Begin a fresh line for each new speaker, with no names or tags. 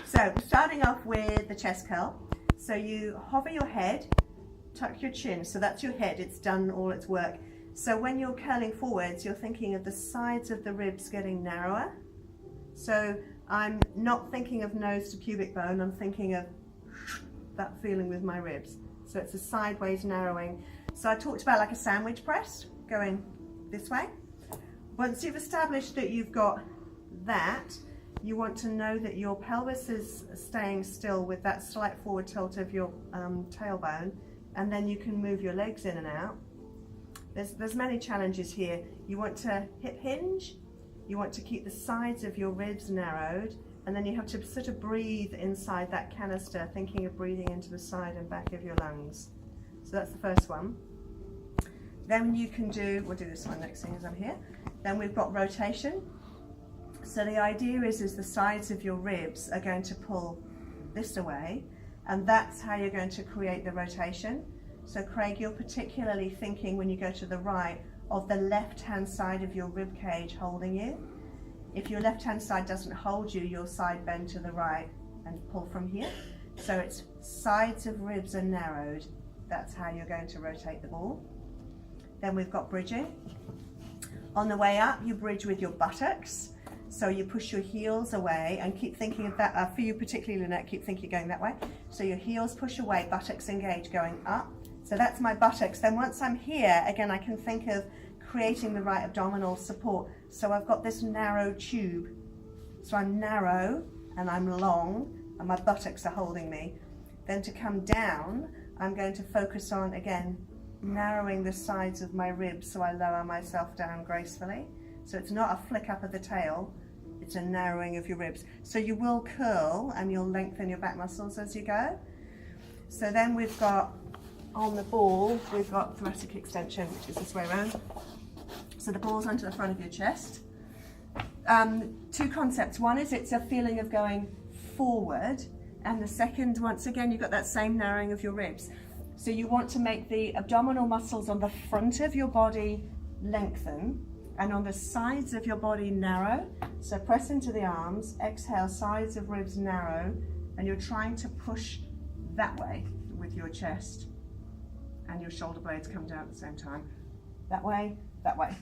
So we're starting off with the chest curl. So you hover your head, tuck your chin. So that's your head, it's done all its work. So when you're curling forwards, you're thinking of the sides of the ribs getting narrower. So I'm not thinking of nose to pubic bone, I'm thinking of that feeling with my ribs. So it's a sideways narrowing. So I talked about like a sandwich press, going this way. Once you've established that you've got that, you want to know that your pelvis is staying still with that slight forward tilt of your tailbone, and then you can move your legs in and out. There's many challenges here. You want to hip hinge, you want to keep the sides of your ribs narrowed, and then you have to sort of breathe inside that canister, thinking of breathing into the side and back of your lungs. So that's the first one. Then you can do, we'll do this one next thing as I'm here. Then we've got rotation. So the idea is the sides of your ribs are going to pull this away, and that's how you're going to create the rotation. So Craig, you're particularly thinking when you go to the right of the left-hand side of your rib cage holding you. If your left-hand side doesn't hold you, you'll side bend to the right and pull from here. So it's sides of ribs are narrowed. That's how you're going to rotate the ball. Then we've got bridging. On the way up, you bridge with your buttocks. So you push your heels away and keep thinking of that, for you particularly Lynette, keep thinking going that way. So your heels push away, buttocks engage, going up. So that's my buttocks. Then once I'm here, again, I can think of creating the right abdominal support. So I've got this narrow tube. So I'm narrow and I'm long and my buttocks are holding me. Then to come down, I'm going to focus on, again, narrowing the sides of my ribs so I lower myself down gracefully. So it's not a flick up of the tail, it's a narrowing of your ribs. So you will curl and you'll lengthen your back muscles as you go. So then we've got, on the ball, we've got thoracic extension, which is this way around. So the ball's onto the front of your chest. Two concepts. One is it's a feeling of going forward, and the second, once again, you've got that same narrowing of your ribs. So you want to make the abdominal muscles on the front of your body lengthen, and on the sides of your body narrow. So press into the arms, exhale, sides of ribs narrow, and you're trying to push that way with your chest, and your shoulder blades come down at the same time. That way, that way.